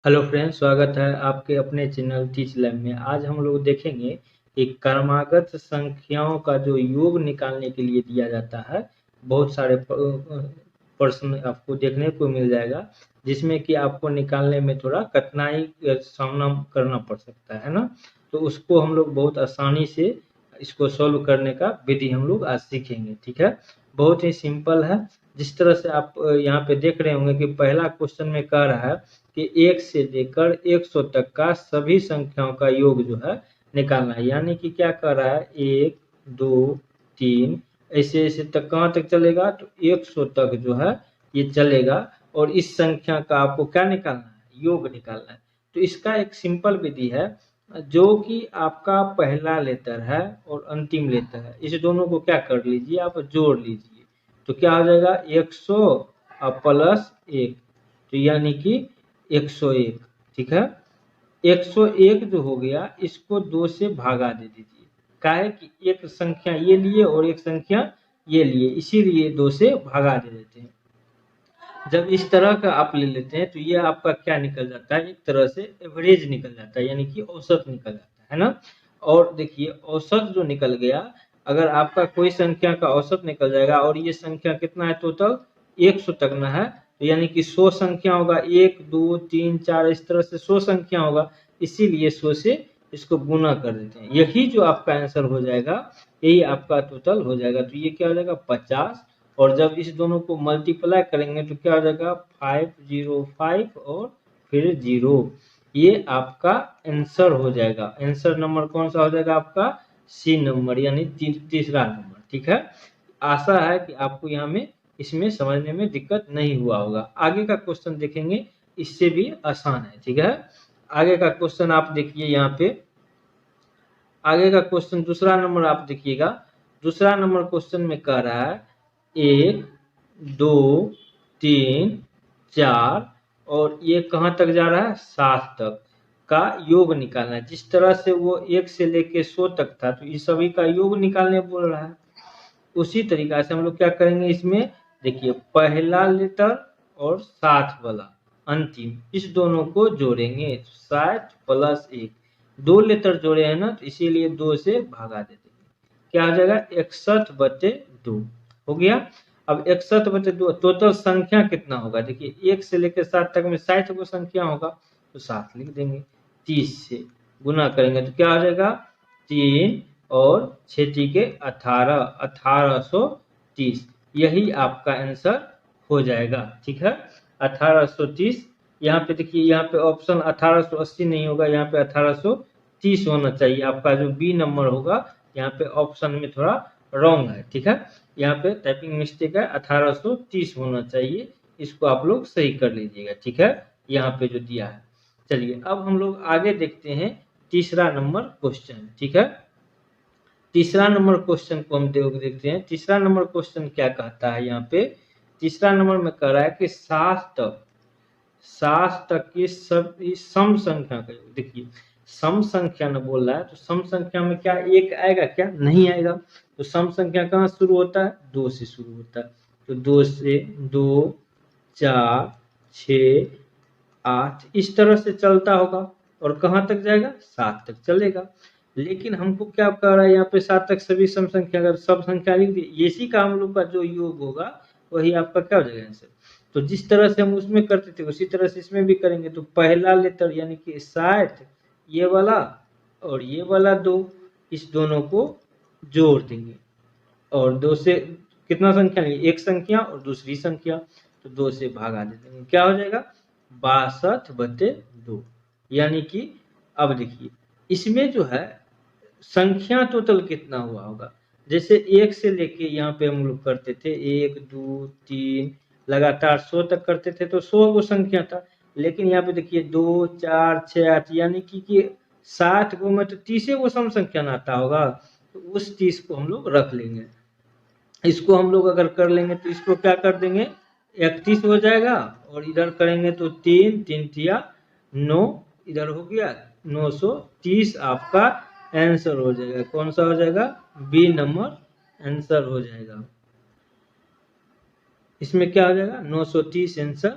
Hello friends, स्वागत है आपके अपने चैनल टीच लैब में। आज हम लोग देखेंगे कि क्रमागत संख्याओं का जो योग निकालने के लिए दिया जाता है। बहुत सारे प्रश्न आपको देखने को मिल जाएगा, जिसमें कि आपको निकालने में थोड़ा कठिनाई का सामना करना पड़ सकता है ना। तो उसको हम लोग बहुत आसानी से इसको सॉल्व करने का विधि हम लोग आज सीखेंगे। ठीक है, बहुत ही सिंपल है। जिस तरह से आप यहाँ पे देख रहे होंगे कि पहला क्वेश्चन में कह रहा है कि 1 से लेकर 100 तक का सभी संख्याओं का योग जो है निकालना है। यानी कि क्या कर रहा है, 1 2 3 ऐसे ऐसे तक कहाँ तक चलेगा, तो 100 तक जो है ये चलेगा। और इस संख्या का आपको क्या निकालना है, योग निकालना है। तो इसका एक सिंपल विधि है, जो कि आपका पहला लेटर है और अंतिम लेटर है, इस दोनों को क्या कर लीजिए, आप जोड़ लीजिए। तो क्या हो जाएगा, 100 और प्लस 1, तो यानी कि 101। ठीक है, 101 जो हो गया, इसको 2 से भागा दे दीजिए। काहे कि एक संख्या ये लिए और एक संख्या ये लिए, इसीलिए 2 से भागा दे देते हैं। जब इस तरह का आप ले लेते हैं तो ये आपका क्या निकल जाता है, एक तरह से एवरेज निकल जाता है, यानी कि औसत निकल जाता है ना। और देखिए, औसत जो निकल गया, अगर आपका कोई संख्या का औसत निकल जाएगा और ये संख्या कितना है, टोटल 100 तक ना है, तो यानी कि 100 संख्या होगा, 1 2 3 4 इस तरह से 100 संख्या होगा, इसीलिए 100 से इसको गुना कर देते हैं। यही जो आपका आंसर हो जाएगा, यही आपका टोटल हो जाएगा। तो ये क्या हो जाएगा, 50। और जब इस दोनों को मल्टीप्लाई करेंगे तो क्या हो जाएगा, 505 और फिर 0। ये आपका आंसर हो जाएगा। आंसर नंबर कौन सा हो जाएगा आपका, सी नंबर, यानी तीसरा नंबर। ठीक है, आशा है कि आपको यहाँ में इसमें समझने में दिक्कत नहीं हुआ होगा। आगे का क्वेश्चन देखेंगे, इससे भी आसान है। ठीक है, आगे का क्वेश्चन आप देखिए, यहाँ पे आगे का क्वेश्चन दूसरा नंबर आप देखिएगा। दूसरा नंबर क्वेश्चन में कह रहा है 1 2 3 4 और ये कहाँ तक जा रहा है, 7 तक का योग निकालना है। जिस तरह से वो 1 से लेके 100 तक था, तो ये सभी का योग निकालने बोल रहा है। उसी तरीका से हम लोग क्या करेंगे, इसमें देखिए पहला लेटर और 7 वाला अंतिम, इस दोनों को जोड़ेंगे। 60 प्लस 1, 2 लेटर जोड़े हैं ना, तो इसीलिए 2 से भागा दे देंगे। क्या हो जाएगा, 61/2 हो गया। अब 61/2 टोटल संख्या कितना होगा, देखिए 1 से लेकर 7 तक में 60 को संख्या होगा, तो 7 लिख देंगे। 30 से गुना करेंगे तो क्या हो जाएगा, 3 और 6 के 18, 1830। यही आपका आंसर हो जाएगा। ठीक है, 1830। यहाँ पे देखिए, यहाँ पे ऑप्शन 1880 नहीं होगा, यहाँ पे 1830 होना चाहिए। आपका जो बी नंबर होगा, यहाँ पे ऑप्शन में थोड़ा रॉन्ग है। ठीक है, यहाँ पे टाइपिंग मिस्टेक है, 1830 होना चाहिए। इसको आप लोग सही कर लीजिएगा। ठीक है, यहाँ पे जो दिया है। चलिए, अब हम लोग आगे देखते हैं तीसरा नंबर क्वेश्चन। ठीक है, तीसरा नंबर क्वेश्चन को हम देखते हैं। तीसरा नंबर क्वेश्चन क्या कहता है, यहाँ पे तीसरा नंबर में कह रहा है कि 7 तक की सभी सम संख्या का योग। देखिए, सम संख्या न बोल रहा है, तो सम संख्या में क्या एक आएगा, क्या नहीं आएगा। तो सम संख्या कहाँ शुरू होता है, 2 से शुरू होता है। तो 2 से 2 4 6 8 इस तरह से चलता होगा, और कहाँ तक जाएगा, 7 तक चलेगा। लेकिन हमको क्या कह रहा है, यहाँ पे 7 तक सभी सम संख्या, अगर सब संख्या लिख दी, इसी का हम लोग का जो योग होगा वही आपका क्या हो जाएगा आंसर। तो जिस तरह से हम उसमें करते थे, उसी तरह से इसमें भी करेंगे। तो पहला लेटर यानी कि 60, ये वाला और ये वाला 2, इस दोनों को जोड़ देंगे। और 2 से कितना संख्या लेंगे, एक संख्या और दूसरी संख्या, तो 2 से भागा दे देंगे। क्या हो जाएगा, 62/2। यानी कि अब देखिए, इसमें जो है संख्या टोटल कितना हुआ होगा। जैसे 1 से लेके यहाँ पे हम लोग करते थे, 1 2 3 लगातार 100 तक करते थे, तो 100 वो संख्या था। लेकिन यहाँ पे देखिए 2 4 6 8, यानी कि 60 को में तो 30 वो सम संख्या ना आता होगा, तो उस 30 को हम लोग रख लेंगे। इसको हम लोग अगर कर लेंगे तो इसको क्या कर देंगे, 31 हो जाएगा। और इधर करेंगे तो 3 3 तिया 9, इधर हो गया 930। आपका आंसर हो जाएगा, कौन सा हो जाएगा, बी नंबर आंसर हो जाएगा। इसमें क्या हो जाएगा, 930 आंसर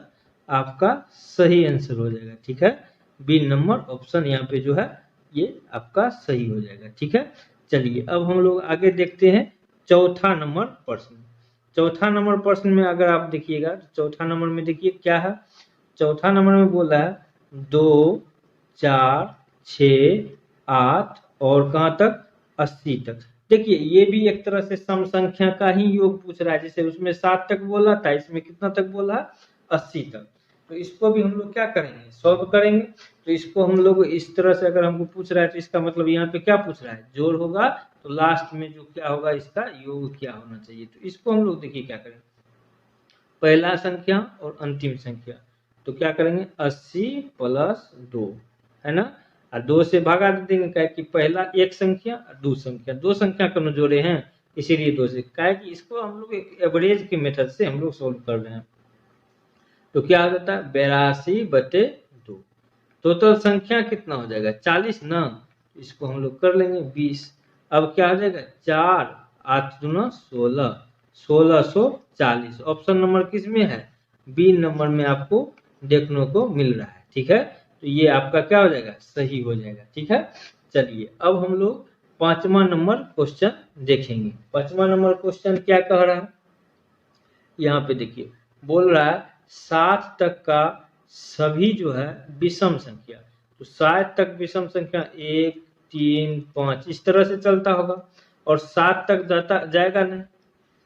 आपका सही आंसर हो जाएगा। ठीक है, बी नंबर ऑप्शन यहाँ पे जो है ये आपका सही हो जाएगा। ठीक है, चलिए अब हम लोग आगे देखते हैं चौथा नंबर प्रश्न। चौथा नंबर प्रश्न में अगर आप देखिएगा तो चौथा नंबर में देखिए क्या है। चौथा नंबर में बोल रहा है 2, 4, 6, 8 और कहाँ तक 80 तक। देखिए ये भी एक तरह से सम संख्या का ही योग पूछ रहा है, जैसे उसमें 7 तक बोला था, इसमें कितना तक बोला है 80 तक। तो इसको भी हम लोग क्या करेंगे, सॉल्व करेंगे। तो इसको हम लोग इस तरह से अगर हमको पूछ रहा है तो इसका मतलब यहाँ पे क्या पूछ रहा है, जोड़ होगा तो लास्ट में जो क्या होगा इसका योग क्या होना चाहिए। तो इसको हम लोग देखिए क्या करेंगे, पहला संख्या और अंतिम संख्या, तो क्या करेंगे 80 प्लस 2 है ना, और 2 से भागा दे देंगे, क्या कि पहला एक संख्या और दो संख्या को जोड़े हैं इसीलिए 2 से, क्या कि इसको हम लोग एवरेज के मेथड से हम लोग सोल्व कर रहे हैं। तो क्या हो जाता है 82/2, टोटल संख्या कितना हो जाएगा 40 ना, इसको हम लोग कर लेंगे 20। अब क्या हो जाएगा 4 8 दूना 16, 1640। ऑप्शन नंबर किस में है, बी नंबर में आपको देखने को मिल रहा है। ठीक है, तो ये आपका क्या हो जाएगा, सही हो जाएगा। ठीक है, चलिए अब हम लोग पांचवा नंबर क्वेश्चन देखेंगे। पांचवा नंबर क्वेश्चन क्या कह रहा है, यहाँ पे देखिए बोल रहा है 7 तक का सभी जो है विषम संख्या। तो 7 तक विषम संख्या 1 3 5 इस तरह से चलता होगा, और 7 तक जाएगा नहीं,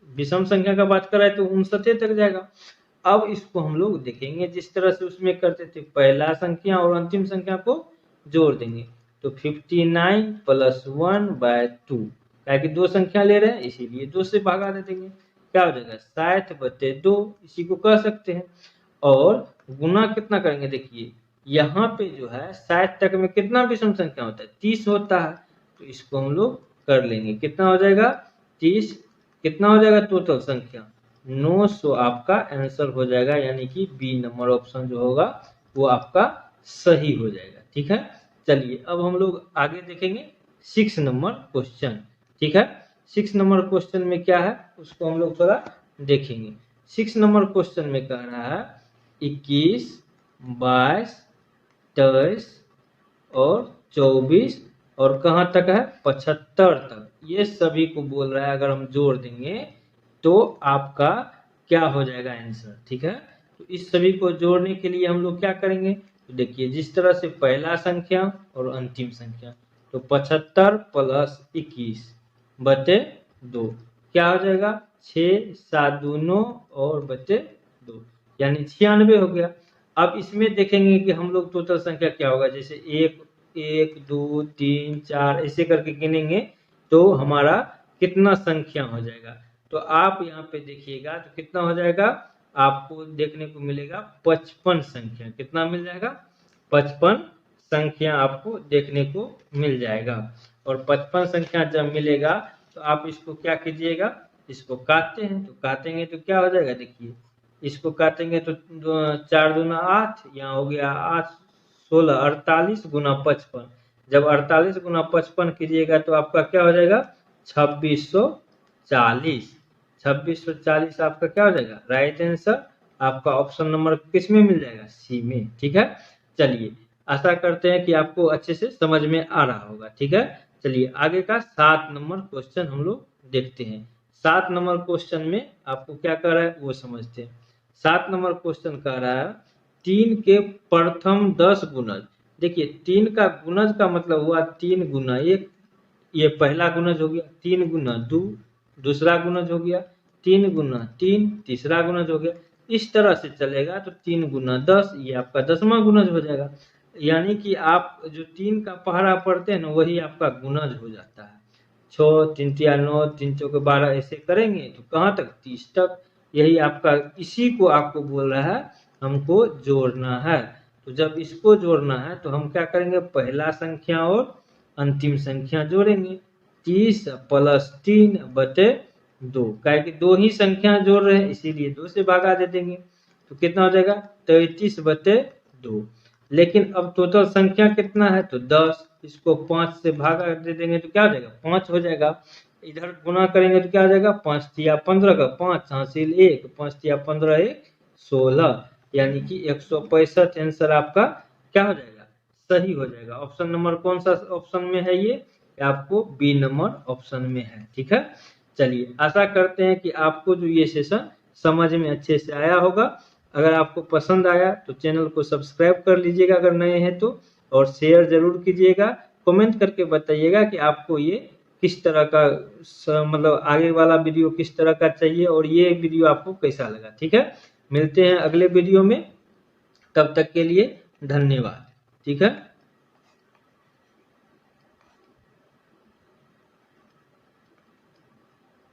विषम संख्या का बात कर रहे तो 59 तक जाएगा। अब इसको हम लोग देखेंगे जिस तरह से उसमें करते थे, पहला संख्या और अंतिम संख्या को जोड़ देंगे। तो 59 प्लस 1/2, क्या कि 2 संख्या ले रहे हैं इसीलिए 2 से भागा दे देंगे, क्या हो जाएगा 60/2, इसी को कह सकते हैं। और गुना कितना करेंगे, देखिए यहाँ पे जो है 60 तक में कितना विषम संख्या होता है 30 होता है, तो इसको हम लोग कर लेंगे, कितना हो जाएगा 30, कितना हो जाएगा टोटल संख्या 900 आपका आंसर हो जाएगा, यानी कि बी नंबर ऑप्शन जो होगा वो आपका सही हो जाएगा। ठीक है, चलिए अब हम लोग आगे देखेंगे 6 नंबर क्वेश्चन। ठीक है, 6 नंबर क्वेश्चन में क्या है उसको हम लोग थोड़ा देखेंगे। 6 नंबर क्वेश्चन में कह रहा है 21, 22, 23 और 24 और कहाँ तक है 75 तक, ये सभी को बोल रहा है अगर हम जोड़ देंगे तो आपका क्या हो जाएगा आंसर। ठीक है, तो इस सभी को जोड़ने के लिए हम लोग क्या करेंगे, तो देखिए जिस तरह से पहला संख्या और अंतिम संख्या, तो 75 प्लस 21/2 क्या हो जाएगा 6 7 2 9 और बटे 2 यानी 96 हो गया। अब इसमें देखेंगे कि हम लोग टोटल संख्या क्या होगा, जैसे 1 1 2 3 4 ऐसे करके गिनेंगे तो हमारा कितना संख्या हो जाएगा। तो आप यहाँ पे देखिएगा तो कितना हो जाएगा, आपको देखने को मिलेगा 55 संख्या, कितना मिल जाएगा 55 संख्या आपको देखने को मिल जाएगा। और 55 संख्या जब मिलेगा तो आप इसको क्या कीजिएगा, इसको काटते हैं, तो काटेंगे तो क्या हो जाएगा, देखिए इसको काटेंगे तो 4 दूना 8, यहाँ हो गया 8 16 48 गुना 55, जब 48 गुना 55 कीजिएगा तो आपका क्या हो जाएगा 2640। 2640 आपका क्या हो जाएगा राइट आंसर, आपका ऑप्शन नंबर किस में मिल जाएगा, सी में। ठीक है, चलिए आशा करते हैं कि आपको अच्छे से समझ में आ रहा होगा। ठीक है, चलिए आगे का 7 नंबर क्वेश्चन हम लोग देखते हैं। 7 नंबर क्वेश्चन में आपको क्या कर रहा है वो समझते हैं। 7 नंबर क्वेश्चन कह रहा है 3 के प्रथम 10 गुणज। देखिए 3 का गुणज का मतलब हुआ 3 गुना 1, ये पहला गुणज हो गया, 3 गुना 2 दूसरा गुणज हो गया, 3 गुना 3 तीसरा गुणज हो गया, इस तरह से चलेगा तो 3 गुना 10 ये आपका 10वां गुणज हो जाएगा। यानी कि आप जो 3 का पहाड़ा पढ़ते हैं ना वही आपका गुणज हो जाता है। 6 3 तिया 9 3 चौके 12 ऐसे करेंगे तो कहाँ तक 30 तक, यही आपका इसी को आपको बोल रहा है हमको जोड़ना है। तो जब इसको जोड़ना है तो हम क्या करेंगे, पहला संख्या और अंतिम संख्या जोड़ेंगे, 30 प्लस 3/2, क्या कि 2 ही संख्या जोड़ रहे हैं इसीलिए 2 से भागा दे देंगे, तो कितना हो जाएगा 33/2। लेकिन अब टोटल संख्या कितना है तो 10, इसको 5 से भागा दे देंगे तो क्या हो जाएगा 5 हो जाएगा। इधर गुना करेंगे तो क्या हो जाएगा 5 तिया 15 का 5 हासिल 1, 5 तिया 15 1 16, यानी कि 165 आंसर आपका क्या हो जाएगा, सही हो जाएगा। ऑप्शन नंबर कौन सा ऑप्शन में है ये आपको बी नंबर ऑप्शन में है। ठीक है, चलिए आशा करते हैं कि आपको जो ये सेशन समझ में अच्छे से आया होगा। अगर आपको पसंद आया तो चैनल को सब्सक्राइब कर लीजिएगा अगर नए हैं तो, और शेयर जरूर कीजिएगा। कमेंट करके बताइएगा कि आपको ये किस तरह का मतलब आगे वाला वीडियो किस तरह का चाहिए और ये वीडियो आपको कैसा लगा। ठीक है, मिलते हैं अगले वीडियो में, तब तक के लिए धन्यवाद। ठीक है।